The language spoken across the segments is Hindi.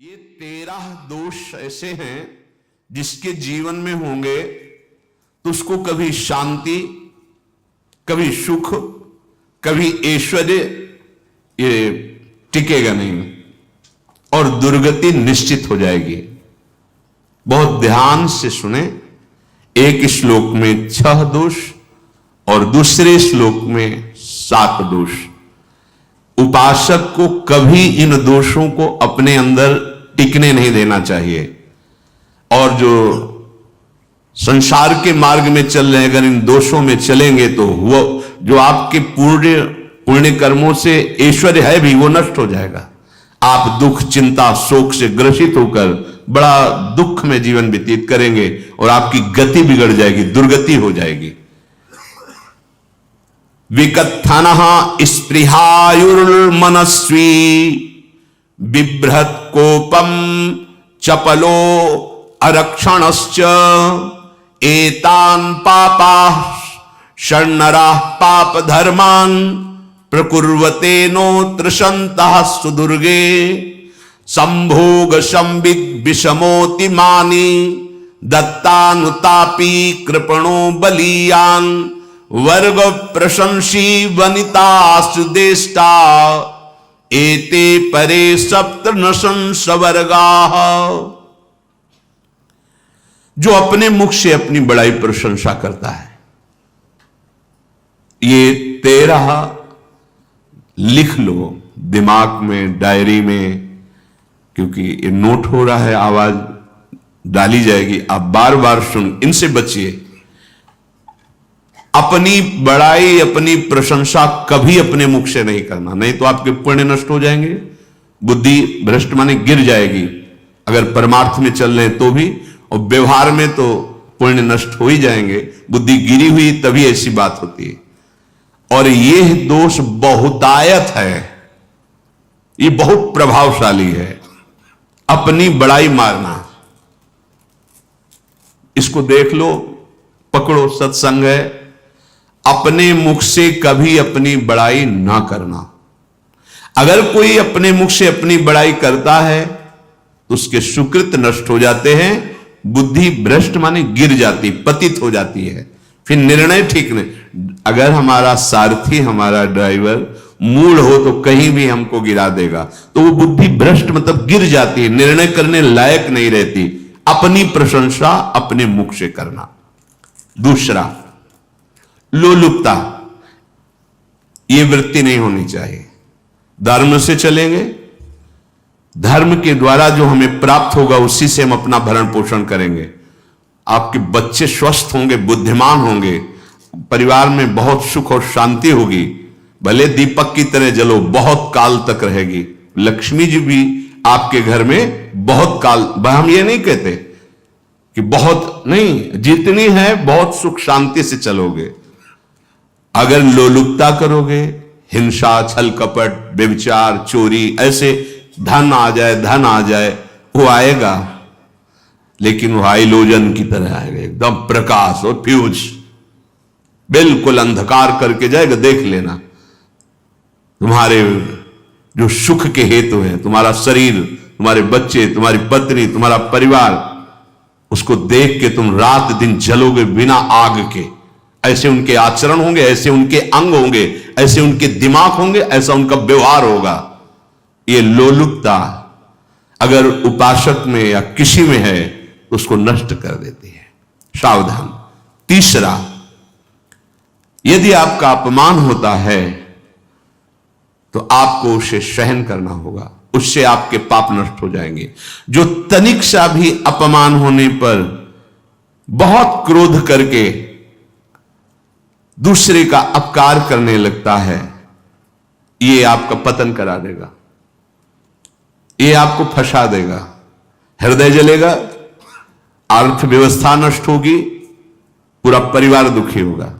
ये 13 दोष ऐसे हैं जिसके जीवन में होंगे तो उसको कभी शांति, कभी सुख, कभी ऐश्वर्य ये टिकेगा नहीं और दुर्गति निश्चित हो जाएगी। बहुत ध्यान से सुने। एक श्लोक में 6 दोष और दूसरे श्लोक में 7 दोष। उपासक को कभी इन दोषों को अपने अंदर टिकने नहीं देना चाहिए। और जो संसार के मार्ग में चल रहे हैं, अगर इन दोषों में चलेंगे तो वो जो आपके पुण्य कर्मों से ऐश्वर्य है भी वो नष्ट हो जाएगा। आप दुख, चिंता, शोक से ग्रसित होकर बड़ा दुख में जीवन व्यतीत करेंगे और आपकी गति बिगड़ जाएगी, दुर्गति हो जाएगी। विकत्थनः स्पृहायुर्मनस्वी बिभ्रत कोपम चपलो अरक्षणश्च एतान् पापाः षण्णराः पाप धर्मान् प्रकुर्वते नोऽत्र सन्तः सुदुर्गे संभोग संविग विषमोतिमानी दत्तानुतापी कृपणो बलीयान् वर्ग प्रशंसी वनितास्तु देष्टा एते परे सप्तनशंस वर्गाः। जो अपने मुख से अपनी बड़ाई प्रशंसा करता है, ये 13 लिख लो दिमाग में, डायरी में, क्योंकि ये नोट हो रहा है, आवाज डाली जाएगी, आप बार बार सुन, इनसे बचिए। अपनी बड़ाई, अपनी प्रशंसा कभी अपने मुख से नहीं करना, नहीं तो आपके पुण्य नष्ट हो जाएंगे, बुद्धि भ्रष्ट माने गिर जाएगी। अगर परमार्थ में चल रहे तो भी, और व्यवहार में तो पुण्य नष्ट हो ही जाएंगे। बुद्धि गिरी हुई तभी ऐसी बात होती है। और यह दोष बहुतायत है, ये बहुत प्रभावशाली है। अपनी बड़ाई मारना, इसको देख लो, पकड़ो, सत्संग है। अपने मुख से कभी अपनी बड़ाई ना करना। अगर कोई अपने मुख से अपनी बड़ाई करता है तो उसके सुकृत नष्ट हो जाते हैं, बुद्धि भ्रष्ट माने गिर जाती, पतित हो जाती है, फिर निर्णय ठीक नहीं। अगर हमारा सारथी, हमारा ड्राइवर मूढ़ हो तो कहीं भी हमको गिरा देगा, तो वो बुद्धि भ्रष्ट मतलब गिर जाती है, निर्णय करने लायक नहीं रहती। अपनी प्रशंसा अपने मुख से करना। दूसरा, लोलुपता, ये वृत्ति नहीं होनी चाहिए। धर्म से चलेंगे, धर्म के द्वारा जो हमें प्राप्त होगा उसी से हम अपना भरण पोषण करेंगे। आपके बच्चे स्वस्थ होंगे, बुद्धिमान होंगे, परिवार में बहुत सुख और शांति होगी। भले दीपक की तरह जलो, बहुत काल तक रहेगी। लक्ष्मी जी भी आपके घर में बहुत काल, हम ये नहीं कहते कि बहुत नहीं, जितनी है बहुत सुख शांति से चलोगे। अगर लोलुपता करोगे, हिंसा, छल कपट, व्यभिचार, चोरी, ऐसे धन आ जाए, वो आएगा, लेकिन वो हाइलोजन की तरह आएगा, एकदम प्रकाश और फ्यूज, बिल्कुल अंधकार करके जाएगा। देख लेना, तुम्हारे जो सुख के हेतु है, तुम्हारा शरीर, तुम्हारे बच्चे, तुम्हारी पत्नी, तुम्हारा परिवार, उसको देख के तुम रात दिन जलोगे बिना आग के। ऐसे उनके आचरण होंगे, ऐसे उनके अंग होंगे, ऐसे उनके दिमाग होंगे, ऐसा उनका व्यवहार होगा। ये लोलुपता अगर उपासक में या किसी में है तो उसको नष्ट कर देती है। सावधान। तीसरा, यदि आपका अपमान होता है तो आपको उसे सहन करना होगा, उससे आपके पाप नष्ट हो जाएंगे। जो तनिक सा भी अपमान होने पर बहुत क्रोध करके दूसरे का अपकार करने लगता है, ये आपका पतन करा देगा, ये आपको फंसा देगा, हृदय जलेगा, अर्थव्यवस्था नष्ट होगी, पूरा परिवार दुखी होगा।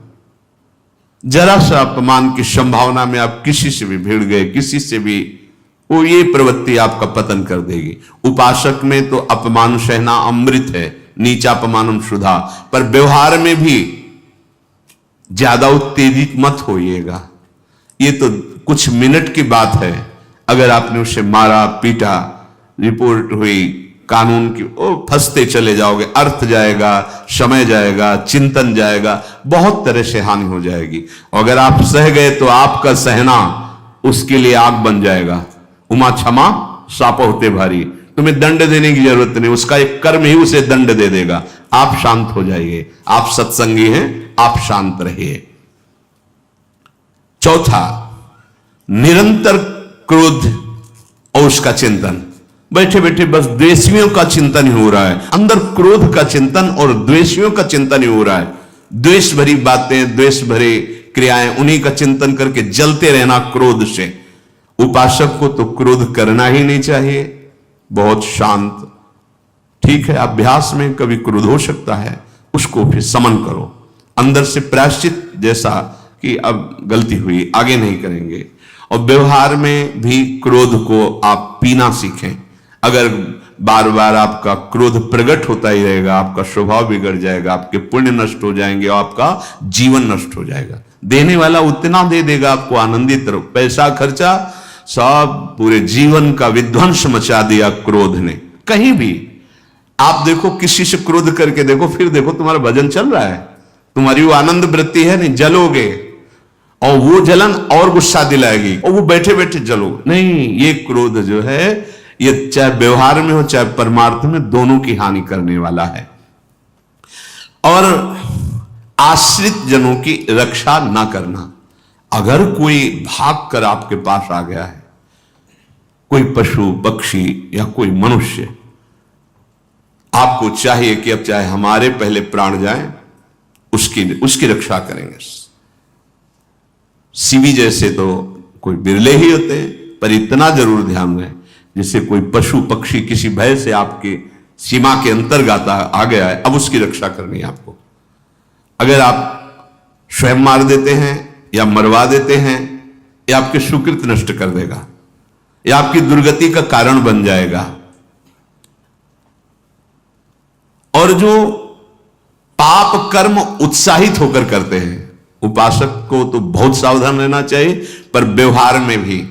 जरा सा अपमान की संभावना में आप किसी से भी भिड़ गए, किसी से भी, वो ये प्रवृत्ति आपका पतन कर देगी। उपासक में तो अपमान सहना अमृत है, नीचा अपमानम सुधा, पर व्यवहार में भी ज्यादा उत्तेजित मत होइएगा। ये तो कुछ मिनट की बात है। अगर आपने उसे मारा, पीटा, रिपोर्ट हुई कानून की, ओ फंसते चले जाओगे, अर्थ जाएगा, समय जाएगा, चिंतन जाएगा, बहुत तरह से हानि हो जाएगी। अगर आप सह गए तो आपका सहना उसके लिए आग बन जाएगा। उमा क्षमा साप होते भारी, तुम्हें दंड देने की जरूरत नहीं, उसका एक कर्म ही उसे दंड दे देगा। आप शांत हो जाइए, आप सत्संगी हैं, आप शांत रहिए। चौथा, निरंतर क्रोध और उसका चिंतन। बैठे बैठे बस द्वेषियों का चिंतन ही हो रहा है, अंदर क्रोध का चिंतन और द्वेषियों का चिंतन ही हो रहा है। द्वेष भरी बातें, द्वेष भरी क्रियाएं, उन्हीं का चिंतन करके जलते रहना क्रोध से। उपासक को तो क्रोध करना ही नहीं चाहिए, बहुत शांत। ठीक है, अभ्यास में कभी क्रोध हो सकता है, उसको फिर समन करो, अंदर से प्रायश्चित जैसा कि अब गलती हुई, आगे नहीं करेंगे। और व्यवहार में भी क्रोध को आप पीना सीखें। अगर बार बार आपका क्रोध प्रकट होता ही रहेगा, आपका स्वभाव बिगड़ जाएगा, आपके पुण्य नष्ट हो जाएंगे और आपका जीवन नष्ट हो जाएगा। देने वाला उतना दे देगा आपको, आनंदित रहो। पैसा खर्चा, सब पूरे जीवन का विध्वंस मचा दिया क्रोध ने। कहीं भी आप देखो, किसी से क्रोध करके देखो, फिर देखो तुम्हारा भजन चल रहा है, तुम्हारी वो आनंद वृत्ति है नहीं, जलोगे और वो जलन और गुस्सा दिलाएगी और वो बैठे बैठे जलो नहीं। ये क्रोध जो है, ये चाहे व्यवहार में हो चाहे परमार्थ में, दोनों की हानि करने वाला है। और आश्रित जनों की रक्षा ना करना। अगर कोई भाग कर आपके पास आ गया है, कोई पशु पक्षी या कोई मनुष्य, आपको चाहिए कि अब चाहे हमारे पहले प्राण जाएं, उसकी रक्षा करेंगे। सीवी जैसे तो कोई बिरले ही होते हैं, पर इतना जरूर ध्यान रहे, जैसे कोई पशु पक्षी किसी भय से आपके सीमा के अंतर्गत आ गया है, अब उसकी रक्षा करनी है आपको। अगर आप स्वयं मार देते हैं या मरवा देते हैं, या आपके सुकृत नष्ट कर देगा, या आपकी दुर्गति का कारण बन जाएगा। और जो पाप कर्म उत्साहित होकर करते हैं, उपासक को तो बहुत सावधान रहना चाहिए, पर व्यवहार में भी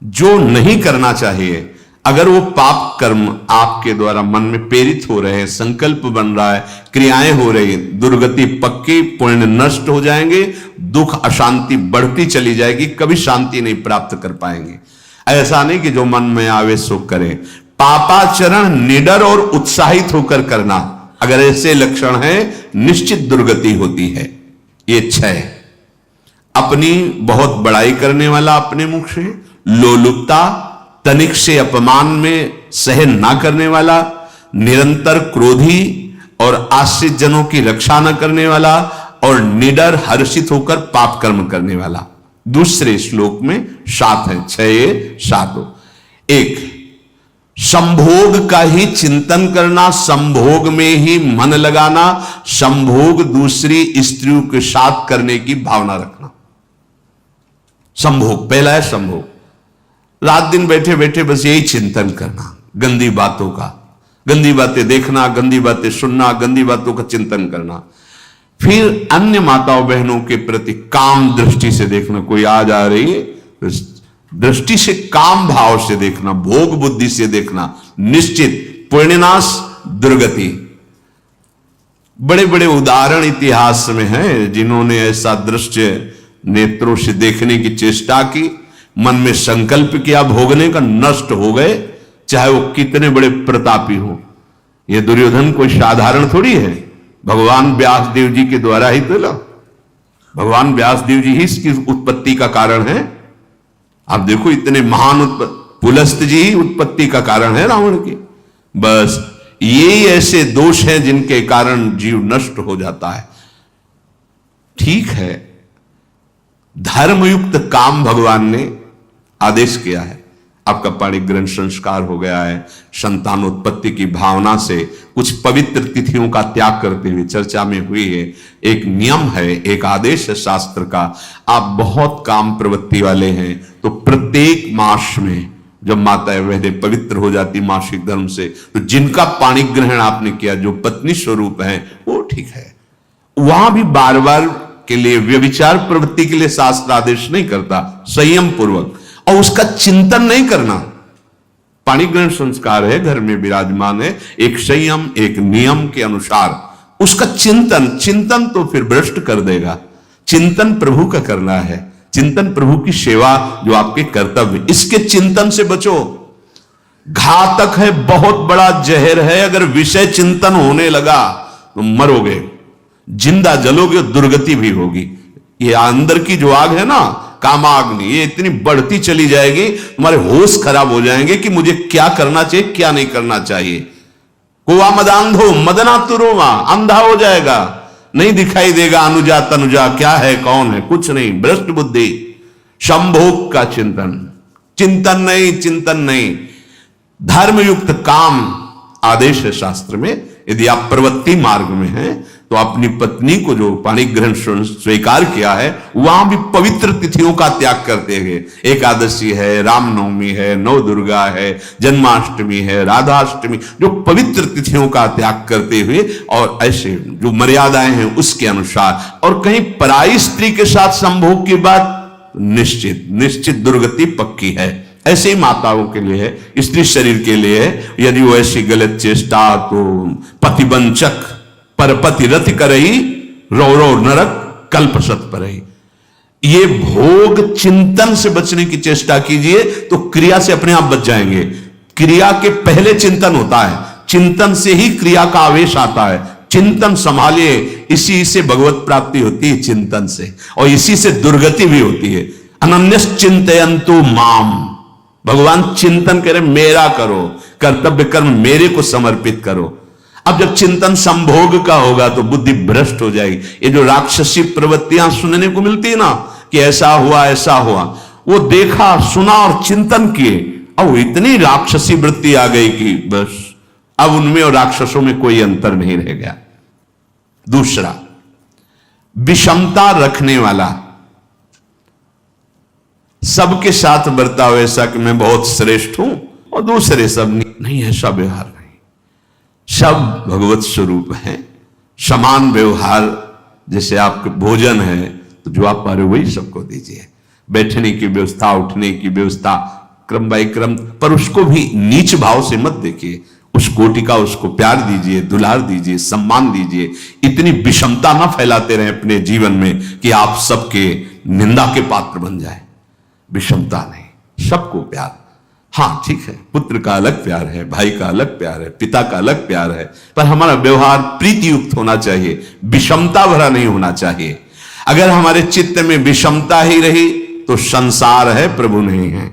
जो नहीं करना चाहिए, अगर वो पाप कर्म आपके द्वारा मन में प्रेरित हो रहे हैं, संकल्प बन रहा है, क्रियाएं हो रही है, दुर्गति पक्की, पुण्य नष्ट हो जाएंगे, दुख अशांति बढ़ती चली जाएगी, कभी शांति नहीं प्राप्त कर पाएंगे। ऐसा नहीं कि जो मन में आवे सो करे। पापाचरण निडर और उत्साहित होकर करना, अगर ऐसे लक्षण है, निश्चित दुर्गति होती है। ये 6, अपनी बहुत बड़ाई करने वाला अपने मुख से, लोलुपता, तनिक से अपमान में सहन ना करने वाला, निरंतर क्रोधी और आश्रित जनों की रक्षा न करने वाला, और निडर हर्षित होकर पाप कर्म करने वाला। दूसरे श्लोक में 7 है, 6 7। 1, संभोग का ही चिंतन करना, संभोग में ही मन लगाना, संभोग दूसरी स्त्रियों के साथ करने की भावना रखना। संभोग, पहला है संभोग। रात दिन बैठे बैठे बस यही चिंतन करना, गंदी बातों का, गंदी बातें देखना, गंदी बातें सुनना, गंदी बातों का चिंतन करना। फिर अन्य माताओं बहनों के प्रति काम दृष्टि से देखना, कोई आ जा रही है तो दृष्टि से, काम भाव से देखना, भोग बुद्धि से देखना, निश्चित पुण्यनाश दुर्गति। बड़े बड़े उदाहरण इतिहास में हैं, जिन्होंने ऐसा दृश्य नेत्रों से देखने की चेष्टा की, मन में संकल्प किया भोगने का, नष्ट हो गए, चाहे वो कितने बड़े प्रतापी हो। ये दुर्योधन कोई साधारण थोड़ी है, भगवान व्यास देव जी के द्वारा ही तो, भगवान व्यास देव जी ही इसकी उत्पत्ति का कारण है। आप देखो, इतने महान पुलस्त जी ही उत्पत्ति का कारण है रावण की। बस ये ऐसे दोष हैं जिनके कारण जीव नष्ट हो जाता है। ठीक है, धर्मयुक्त काम भगवान ने आदेश किया है। आपका पाणिक ग्रंथ संस्कार हो गया है, संतानोत्पत्ति की भावना से कुछ पवित्र तिथियों का त्याग करते हुए चर्चा में हुई है। एक नियम है, एक आदेश है शास्त्र का। आप बहुत काम प्रवृत्ति वाले हैं तो प्रत्येक मास में जब माता बहने पवित्र हो जाती मासिक धर्म से, तो जिनका पाणिक ग्रहण आपने किया, जो पत्नी स्वरूप है, वो ठीक है। वहां भी बार बार के लिए व्यभिचार प्रवृत्ति के लिए शास्त्र आदेश नहीं करता, संयम पूर्वक, और उसका चिंतन नहीं करना। पाणिग्रहण संस्कार है, घर में विराजमान है, एक संयम एक नियम के अनुसार उसका चिंतन तो फिर भ्रष्ट कर देगा। चिंतन प्रभु का करना है, चिंतन प्रभु की सेवा जो आपके कर्तव्य, इसके चिंतन से बचो। घातक है, बहुत बड़ा जहर है। अगर विषय चिंतन होने लगा तो मरोगे, जिंदा जलोगे, दुर्गति भी होगी। ये अंदर की जो आग है ना, कामाग्नि, ये इतनी बढ़ती चली जाएगी, तुम्हारे होश खराब हो जाएंगे कि मुझे क्या करना चाहिए क्या नहीं करना चाहिए। कुआ मदांधो मदना तुरुमा, अंधा हो जाएगा, नहीं दिखाई देगा अनुजा तनुजा क्या है कौन है, कुछ नहीं, भ्रष्ट बुद्धि। संभोग का चिंतन नहीं। धर्मयुक्त काम आदेश है शास्त्र में। यदि आप प्रवृत्ति मार्ग में हैं तो अपनी पत्नी को जो पाणिग्रहण स्वीकार किया है, वहां भी पवित्र तिथियों का त्याग करते हुए, एकादशी है, रामनवमी है, नव दुर्गा है, जन्माष्टमी है, राधाष्टमी, जो पवित्र तिथियों का त्याग करते हुए और ऐसे जो मर्यादाएं हैं उसके अनुसार, और कहीं पराई स्त्री के साथ संभोग की बात निश्चित दुर्गति पक्की है। ऐसे ही माताओं के लिए है, स्त्री शरीर के लिए है। यदि वो ऐसी गलत चेष्टा तो पतिवंचक परपति रति करही, रौ नरक कल्पसत परही। ये भोग चिंतन से बचने की चेष्टा कीजिए तो क्रिया से अपने आप बच जाएंगे। क्रिया के पहले चिंतन होता है, चिंतन से ही क्रिया का आवेश आता है। चिंतन संभालिए, इसी से भगवत प्राप्ति होती है, चिंतन से, और इसी से दुर्गति भी होती है। अनन्यस चिंतयन्तु माम, भगवान चिंतन करे मेरा करो, कर्तव्य कर्म मेरे को समर्पित करो। अब जब चिंतन संभोग का होगा तो बुद्धि भ्रष्ट हो जाएगी। ये जो राक्षसी प्रवृत्तियां सुनने को मिलती है ना कि ऐसा हुआ, वो देखा सुना और चिंतन किए, अब इतनी राक्षसी वृत्ति आ गई कि बस अब उनमें और राक्षसों में कोई अंतर नहीं रह गया। दूसरा, विषमता रखने वाला, सबके साथ बर्ताव ऐसा कि मैं बहुत श्रेष्ठ हूं और दूसरे सब नहीं, ऐसा व्यवहार नहीं। सब भगवत स्वरूप है, समान व्यवहार। जैसे आपके भोजन है तो जो आप पा रहे हो वही सबको दीजिए, बैठने की व्यवस्था, उठने की व्यवस्था, क्रम बाई क्रम, पर उसको भी नीच भाव से मत देखिए। उस कोटि का उसको प्यार दीजिए, दुलार दीजिए, सम्मान दीजिए। इतनी विषमता ना फैलाते रहे अपने जीवन में कि आप सबके निंदा के पात्र बन जाए। विषमता नहीं, सबको प्यार। हाँ ठीक है, पुत्र का अलग प्यार है, भाई का अलग प्यार है, पिता का अलग प्यार है, पर हमारा व्यवहार प्रीति युक्त होना चाहिए, विषमता भरा नहीं होना चाहिए। अगर हमारे चित्त में विषमता ही रही तो संसार है, प्रभु नहीं है।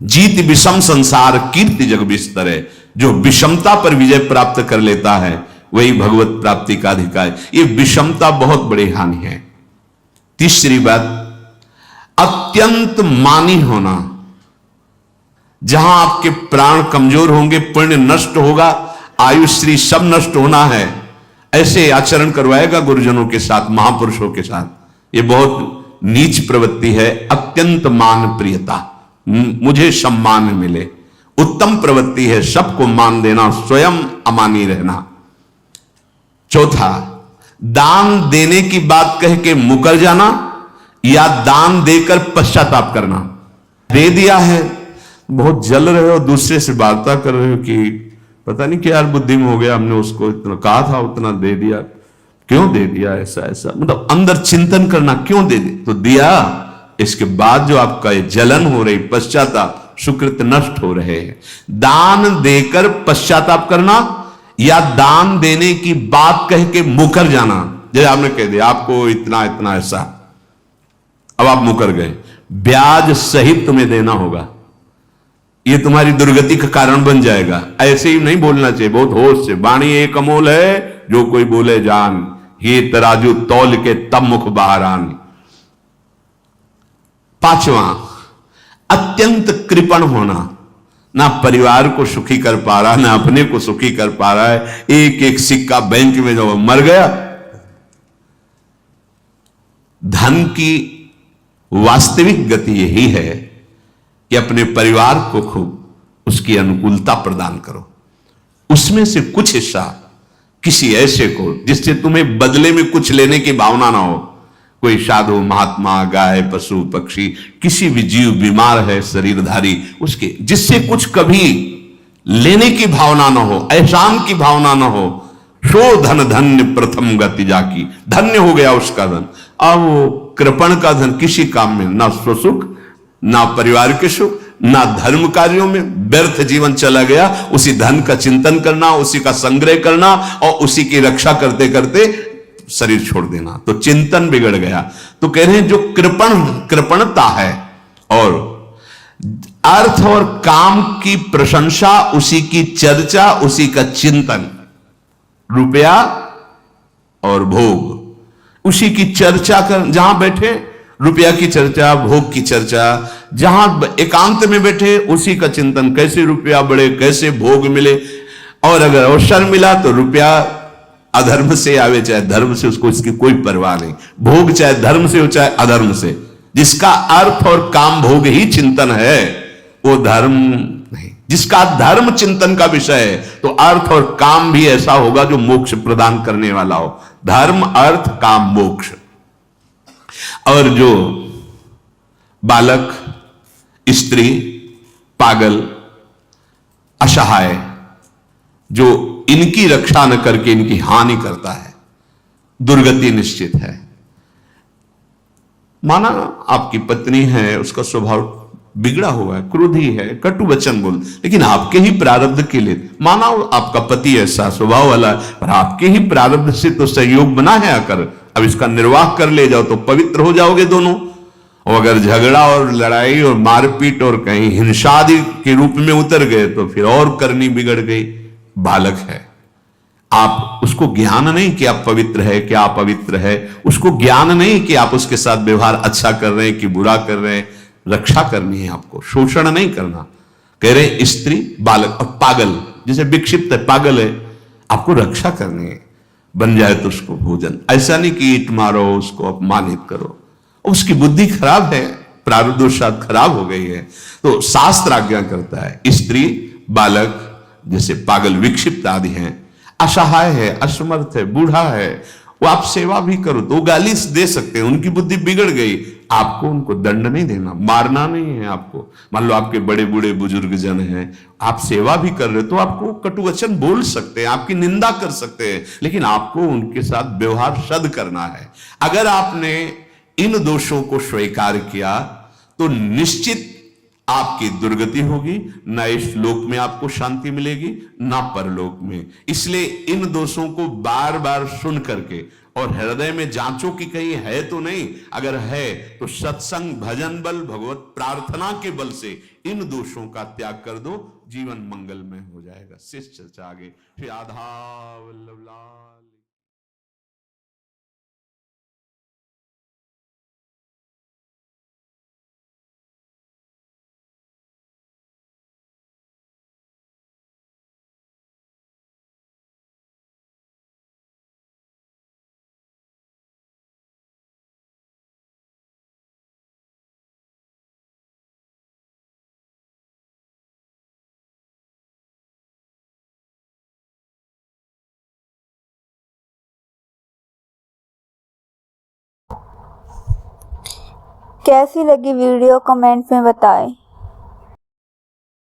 जीत विषम संसार कीर्ति जग बिस्तर है। जो विषमता पर विजय प्राप्त कर लेता है वही भगवत प्राप्ति का अधिकार। ये विषमता बहुत बड़ी हानि है। तीसरी बात, अत्यंत मानी होना। जहां आपके प्राण कमजोर होंगे, पुण्य नष्ट होगा, आयुश्री सब नष्ट होना है, ऐसे आचरण करवाएगा गुरुजनों के साथ, महापुरुषों के साथ। ये बहुत नीच प्रवृत्ति है। अत्यंत मान प्रियता, मुझे सम्मान मिले, उत्तम प्रवृत्ति है। सबको मान देना, स्वयं अमानी रहना। चौथा, दान देने की बात कह के मुकर जाना या दान देकर पश्चाताप करना। दे दिया है, बहुत जल रहे हो, दूसरे से वार्ता कर रहे हो कि पता नहीं क्या यार बुद्धि में हो गया, हमने उसको इतना कहा था, उतना दे दिया, क्यों दे दिया, ऐसा, मतलब अंदर चिंतन करना, क्यों दे दिया तो दिया। इसके बाद जो आपका ये जलन हो रही, पश्चाताप, सुकृत नष्ट हो रहे हैं। दान देकर पश्चाताप करना या दान देने की बात कह के मुकर जाना। जैसे आपने कह दिया आपको इतना ऐसा, अब आप मुकर गए, ब्याज सहित तुम्हें देना होगा, ये तुम्हारी दुर्गति का कारण बन जाएगा। ऐसे ही नहीं बोलना चाहिए, बहुत होश से। वाणी एक अमोल है, जो कोई बोले जान, ये तराजू तौल के तब मुख बाहर आन। पांचवा, अत्यंत कृपण होना। ना परिवार को सुखी कर पा रहा, ना अपने को सुखी कर पा रहा है। एक एक सिक्का बैंक में जो मर गया। धन की वास्तविक गति यही है कि अपने परिवार को खूब उसकी अनुकूलता प्रदान करो, उसमें से कुछ हिस्सा किसी ऐसे को जिससे तुम्हें बदले में कुछ लेने की भावना ना हो। कोई साधु महात्मा, गाय, पशु, पक्षी, किसी भी जीव बीमार है शरीरधारी, उसके जिससे कुछ कभी लेने की भावना ना हो, एहसान की भावना ना हो, सो धन धन्य प्रथम गति जाकी, धन्य हो गया उसका धन। अब वो कृपण का धन किसी काम में ना स्वसुख, ना परिवार के सुख, ना धर्म कार्यों में, व्यर्थ जीवन चला गया। उसी धन का चिंतन करना, उसी का संग्रह करना और उसी की रक्षा करते करते शरीर छोड़ देना, तो चिंतन बिगड़ गया। तो कह रहे हैं जो कृपणता है और अर्थ और काम की प्रशंसा, उसी की चर्चा, उसी का चिंतन, रुपया और भोग, उसी की चर्चा कर, जहां बैठे रुपया की चर्चा, भोग की चर्चा, जहां एकांत में बैठे उसी का चिंतन, कैसे रुपया बढ़े, कैसे भोग मिले। और अगर अवसर मिला तो रुपया अधर्म से आवे चाहे धर्म से, उसको इसकी कोई परवाह नहीं। भोग चाहे धर्म से हो चाहे अधर्म से, जिसका अर्थ और काम भोग ही चिंतन है वो धर्म नहीं। जिसका धर्म चिंतन का विषय है तो अर्थ और काम भी ऐसा होगा जो मोक्ष प्रदान करने वाला हो। धर्म, अर्थ, काम, मोक्ष। और जो बालक, स्त्री, पागल, असहाय, जो इनकी रक्षा न करके इनकी हानि करता है, दुर्गति निश्चित है। माना आपकी पत्नी है, उसका स्वभाव बिगड़ा हुआ है, क्रोधी है, कटु वचन बोल, लेकिन आपके ही प्रारब्ध के लिए, माना आपका पति ऐसा स्वभाव वाला है, पर आपके ही प्रारब्ध से तो सहयोग बना है आकर, अब इसका निर्वाह कर ले जाओ तो पवित्र हो जाओगे दोनों। और अगर झगड़ा और लड़ाई और मारपीट और कहीं हिंसा आदि के रूप में उतर गए तो फिर और करनी बिगड़ गई। बालक है, आप उसको ज्ञान नहीं कि आप पवित्र है, कि आप पवित्र है, उसको ज्ञान नहीं कि आप उसके साथ व्यवहार अच्छा कर रहे हैं कि बुरा कर रहे हैं। रक्षा करनी है आपको, शोषण नहीं करना। कह रहे स्त्री, बालक और पागल, जैसे विक्षिप्त है, पागल है, आपको रक्षा करनी है। बन जाए तो उसको भोजन, ऐसा नहीं कि ईंट मारो, उसको अपमानित करो, उसकी बुद्धि खराब है, प्रारब्धवशात खराब हो गई है। तो शास्त्र आज्ञा करता है स्त्री, बालक, जैसे पागल, विक्षिप्त आदि हैं, असहाय है, असमर्थ है, बूढ़ा है, वो आप सेवा भी करो तो गाली दे सकते हैं, उनकी बुद्धि बिगड़ गई, आपको उनको दंड नहीं देना, मारना नहीं है आपको। मान लो आपके बड़े बूढ़े बुजुर्ग जन हैं, आप सेवा भी कर रहे हो तो आपको कटुवचन बोल सकते हैं, आपकी निंदा कर सकते हैं, लेकिन आपको उनके साथ व्यवहार सद करना है। अगर आपने इन दोषों को स्वीकार किया तो निश्चित आपकी दुर्गति होगी, ना इस लोक में आपको शांति मिलेगी ना परलोक में। इसलिए इन दोषों को बार बार सुन करके और हृदय में जांचो कि कहीं है तो नहीं, अगर है तो सत्संग, भजन बल, भगवत प्रार्थना के बल से इन दोषों का त्याग कर दो, जीवन मंगलमय हो जाएगा। शेष चर्चा आगे। श्री राधा वल्लभ लाल। कैसी लगी वीडियो कमेंट में बताएं।